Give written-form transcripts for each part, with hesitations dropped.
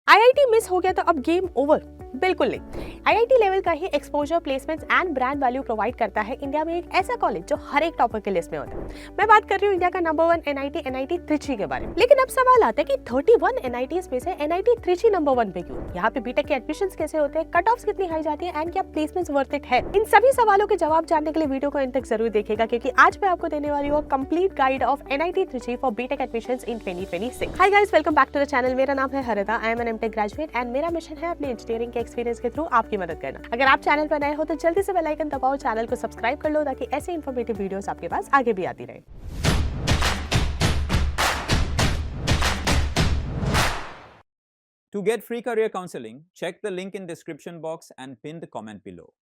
IIT miss हो गया तो अब गेम ओवर? बिल्कुल नहीं। आईआईटी लेवल का ही exposure, placements and brand value provide करता है इंडिया में एक ऐसा कॉलेज जो हर एक टॉपर के लिस्ट में होता है। मैं बात कर रही हूँ इंडिया का नंबर 1 एनआईटी त्रिची के बारे में। लेकिन अब सवाल आता है कि 31 एनआईटीज में से एनआईटी त्रिची नंबर 1 पे क्यों? यहाँ पे बीटेक के एडमिशंस कैसे होते हैं, कट ऑफ्स कितनी हाई जाती है एंड क्या प्लेसमेंट्स वर्थ इट है? इन सभी सवालों के जवाब जानने के लिए वीडियो को अंत तक जरूर देखिएगा, क्योंकि आज मैं आपको देने वाली हूँ complete guide of NIT Trichy for BTech admissions in 2026। Hi guys, welcome back to the channel. मेरा नाम है Haritha, I am an MTech graduate and मेरा मिशन है अपने इंजीनियरिंग के एक्सपीरियंस के थ्रू आपकी मदद करना। अगर आप चैनल पर नए हो तो जल्दी से बेल आइकन दबाओ, चैनल को सब्सक्राइब कर लो ताकि ऐसे इन्फॉर्मेटिव वीडियोस आपके पास आगे भी आती रहे। To get free career counseling, check the link in description box and pin the comment below.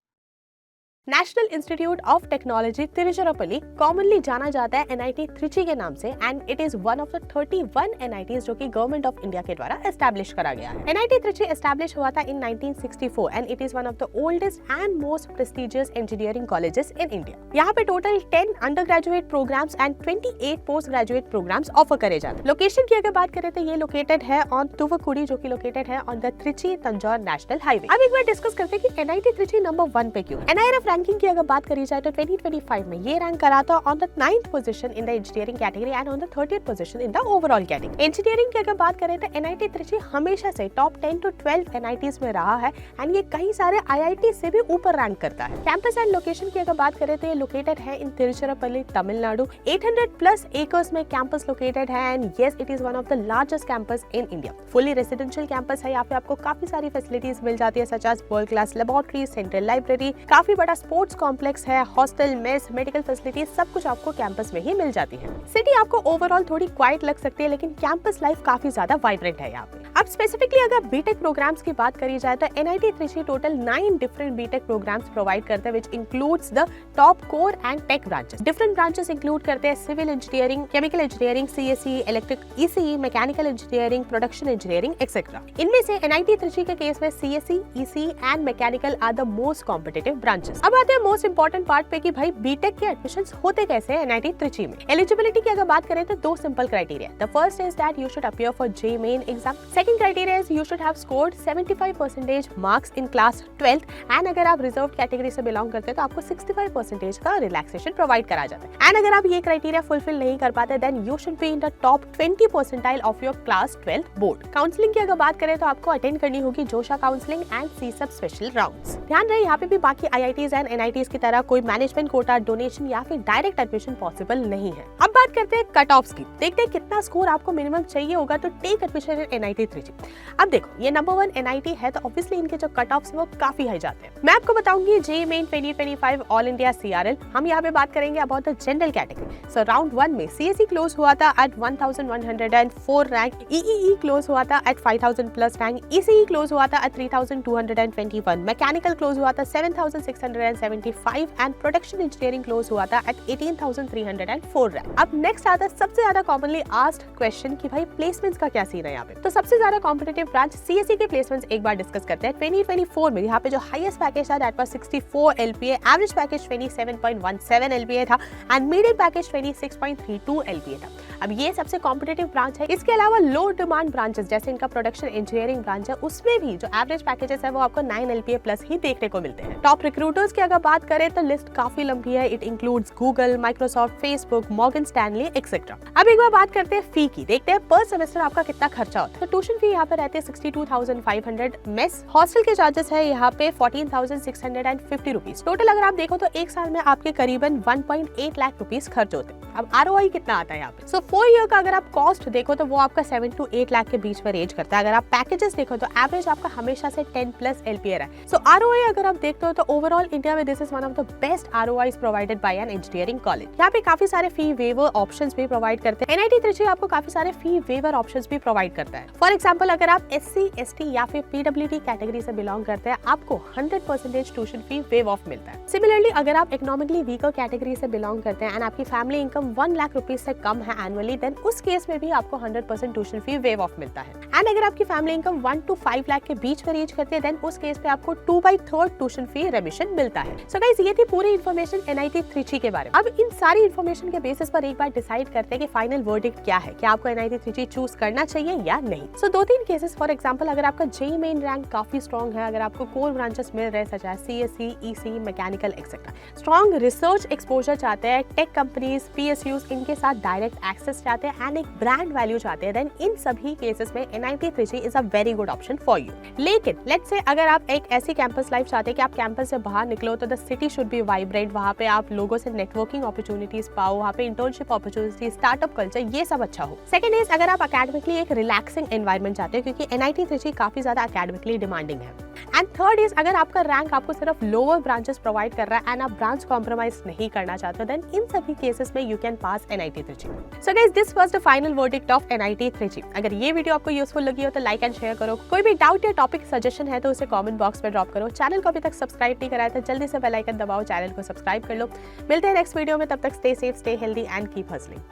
National institute of technology Tiruchirappalli commonly जाना जाता है एनआईटी त्रिची के नाम से and it is one of the 31 NITs जो कि गवर्नमेंट ऑफ इंडिया के द्वारा एस्टैब्लिश करा गया है। एनआईटी त्रिची एस्टैब्लिश हुआ था in 1964 and it is one of the oldest and most prestigious engineering colleges in India. यहाँ पे total 10 undergraduate programmes and 28 postgraduate programmes offer करे जाते हैं। लोकेशन की अगर बात करें तो ये लोकेटेड है ऑन तुवकुड़ी, जो कि लोकेटेड है on the Trichy Tanjore national highway. अब एक बार डिस्कस करते हैं कि एनआईटी त्रिची नंबर 1 पे क्यों। एनआईआरएफ रैंकिंग की अगर बात करी जाए तो 2025 में ये रैंक करा था on the 9th position in the engineering category and on the 30th position in the overall category. Engineering की अगर बात करें तो एनआईटी त्रिची हमेशा से टॉप 10 to 12 एनआईटीज में रहा है एंड ये कई सारे आईआईटी से भी ऊपर रैंक करता है। कैंपस एंड लोकेशन की अगर बात करें तो ये लोकेटेड है इन तिरुचिरापल्ली, तमिलनाडु। 800+ एकर्स में कैंपस लोकेटेड है and yes, it is one of the largest campus in India. Fully residential campus है। यहाँ पे आपको काफी सारी फैसिलिटीज मिल जाती है, such as world class laboratory, central library, काफी बड़ा स्पोर्ट्स कॉम्प्लेक्स है, हॉस्टल, मेस, मेडिकल फैसिलिटीज सब कुछ आपको कैंपस में ही मिल जाती है। सिटी आपको ओवरऑल थोड़ी क्वाइट लग सकती है, लेकिन कैंपस लाइफ काफी ज्यादा वाइब्रेंट है यहाँ पे। अब स्पेसिफिकली अगर बीटेक प्रोग्राम्स की बात करी जाए तो NIT Trichy total 9 different BTech programmes provide करते हैं, which includes the top core and tech branches. Different branches include करते हैं civil engineering, chemical engineering, CSE, electric, ECE, mechanical engineering, production engineering etcetera. इनमें से एनआईटी त्रिची के केस में CSE, ECE and mechanical are the most competitive branches. अब आते हैं most important part पे कि भाई बीटेक के एडमिशंस होते कैसे हैं एनआईटी त्रिची में। एलिजिबिलिटी की अगर बात करें तो 2 simple criteria. The first is that you should appear for JEE main exam. Second criteria is you should have scored 75% marks in class 12th and अगर आप रिजर्व कैटेगरी से बिलोंग करते हैं तो आपको 65% का रिलैक्सेशन प्रोवाइड करा जाता है। एंड अगर आप ये क्राइटेरिया फुलफिल नहीं कर पाते then you should be in the top 20 percentile of your class 12th board. Counselling की अगर बात करें तो आपको अटेंड करनी होगी JoSAA counselling and CSAB special rounds. ध्यान रहे यहाँ पे भी बाकी आईआईटीज एंड एनआईटीज की तरह कोई मैनेजमेंट कोटा, डोनेशन या फिर डायरेक्ट एडमिशन पॉसिबल नहीं है। अब बात करते हैं कट ऑफ्स की। देखते हैं कितना स्कोर आपको मिनिमम चाहिए होगा तो tech admission in NIT Trichy. अब देखो, ये नंबर 1 एनआईटी है तो ऑब्वियसली इनके जो कट ऑफ्स वो काफी हाई जाते हैं। मैं आपको बताऊंगी JEE main 2025 all India CRL. हम यहाँ पे बात करेंगे about the general category. So round 1 में सीएसई क्लोज हुआ था एट 1104 रैंक, ईईई क्लोज हुआ था एट 5000+ रैंक, ईसीई क्लोज हुआ था एट 3221, मैकेनिकल क्लोज हुआ था 7675 एंड प्रोडक्शन इंजीनियरिंग क्लोज हुआ था एट 18304 रैंक। अब नेक्स्ट आता है सबसे ज्यादा कॉमनली आस्क्ड क्वेश्चन कि भाई प्लेसमेंट्स का क्या सीन है यहाँ पे। तो सबसे ज्यादा कॉम्पिटिटिव ब्रांच सीएसई के प्लेसमेंट्स एक बार डिस्कस करते हैं। 2024 में यहाँ पे जो हाईएस्ट पैकेज था that was 64 LPA, average package 27.17 LPA था एंड मीडियन पैकेज 26.32 LPA था। अब ये सबसे कॉम्पिटिटिव ब्रांच है। इसके अलावा लो डिमांड ब्रांचेस जैसे इनका प्रोडक्शन इंजीनियरिंग ब्रांच है, उसमें भी जो एवरेज पैकेजेस है वो आपको 9 LPA प्लस ही देखने को मिलते हैं। टॉप रिक्रूटर्स की अगर बात करें तो लिस्ट काफी लंबी है। It includes Google, Microsoft, Facebook, Morgan Stanley etcetera. अब एक बार बात करते हैं फी की। देखते हैं पर सेमेस्टर आपका कितना खर्चा होता है। तो ट्यूशन फी यहाँ पे रहती है 62,500, मेस हॉस्टल के चार्जेस है यहाँ पे 14,650 रुपीज। टोटल अगर आप देखो तो एक साल में आपके करीबन 1.8 लाख रुपीज खर्च होते हैं। अब आरओआई कितना आता है यहाँ पे। सो 4 ईयर का अगर आप कॉस्ट देखो तो वो आपका 7 to 8 लाख के बीच में रेंज करता है। अगर आप पैकेजेस देखो तो एवरेज आपका हमेशा से 10+ LPA है। सो आरओआई अगर आप देखते हो तो ओवरऑल इंडिया में this is one of the best ROIs provided by an engineering college. यहाँ पे काफी सारे फी वेवर ऑप्शंस भी प्रोवाइड करते हैं। एनआईटी त्रिची आपको काफी सारे फी वेवर ऑप्शंस भी प्रोवाइड करता है। फॉर एग्जांपल अगर आप SC, ST या फिर PWD कैटेगरी से बिलोंग करते हैं आपको 100% ट्यूशन फी वेव ऑफ मिलता है। सिमिलरली अगर आप इकोनॉमिकली वीकर कैटेगरी से बिलोंग करते हैं एंड आपकी फैमिली इनकम 1 लाख रुपीज से कम है एनुअली देन उस केस में भी आपको 100% ट्यूशन फी वेव ऑफ मिलता है। एंड अगर आपकी फैमिली इनकम 1 to 5 लाख के बीच में रेंज करती है देन उस केस पे आपको 2/3 ट्यूशन फी रेमिशन मिलता है। सो गाइस, ये थी पूरी इन्फॉर्मेशन एनआईटी त्रिची के बारे में। अब इन सारी इन्फॉर्मेशन के बेसिस पर एक बार डिसाइड करते हैं कि फाइनल वर्डिक्ट क्या है, क्या आपको NIT Trichy चूज करना चाहिए या नहीं। सो 2-3 केसेस, फॉर एग्जांपल अगर आपका JEE मेन रैंक काफी स्ट्रॉन्ग है, अगर आपको कोर ब्रांचेस मिल रहे हैं such as CSE, EC, mechanical etcetera, strong research exposure चाहते हैं, टेक कंपनीज, PSUs इनके साथ डायरेक्ट एक्सेस चाहते हैं एंड एक ब्रांड वैल्यू चाहते हैं, देन इन सभी केसेस में NIT Trichy is a very good option for you. लेकिन लेट्स से अगर आप एक ऐसी कैंपस लाइफ चाहते हैं कि आप कैंपस से बाहर निकलो तो the city should be vibrant, वहाँ पे आप लोगों से नेटवर्किंग अपॉर्चुनिटीज पाओ, वहाँ पे इंटर्नशिप अपॉर्चुनिटीज, स्टार्टअप कल्चर, ये सब अच्छा हो। सेकंड इज अगर आप अकेडमिकली एक रिलैक्सिंग एनवायरनमेंट चाहते हो, क्योंकि NIT Trichy काफी ज्यादा अकेडमिकली डिमांडिंग है। एंड थर्ड इज अगर आपका रैंक आपको सिर्फ लोअर ब्रांचेस प्रोवाइड कर रहा है एंड आप ब्रांच कॉम्प्रोमाइज नहीं करना चाहते, देन इन सभी केसेस में you can pass NIT Trichy। So guys, this was the final verdict of NIT Trichy। अगर ये वीडियो आपको यूजफुल लगी हो तो लाइक एंड शेयर करो। कोई भी डाउट या टॉपिक सजेशन है तो उसे कमेंट बॉक्स में ड्रॉप करो। चैनल को अभी तक सब्सक्राइब नहीं कराया तो जल्दी से बेल आइकन दबाओ, चैनल को सब्सक्राइब कर लो। मिलते हैं नेक्स्ट वीडियो में, तब तक stay safe, stay healthy and keep hustling.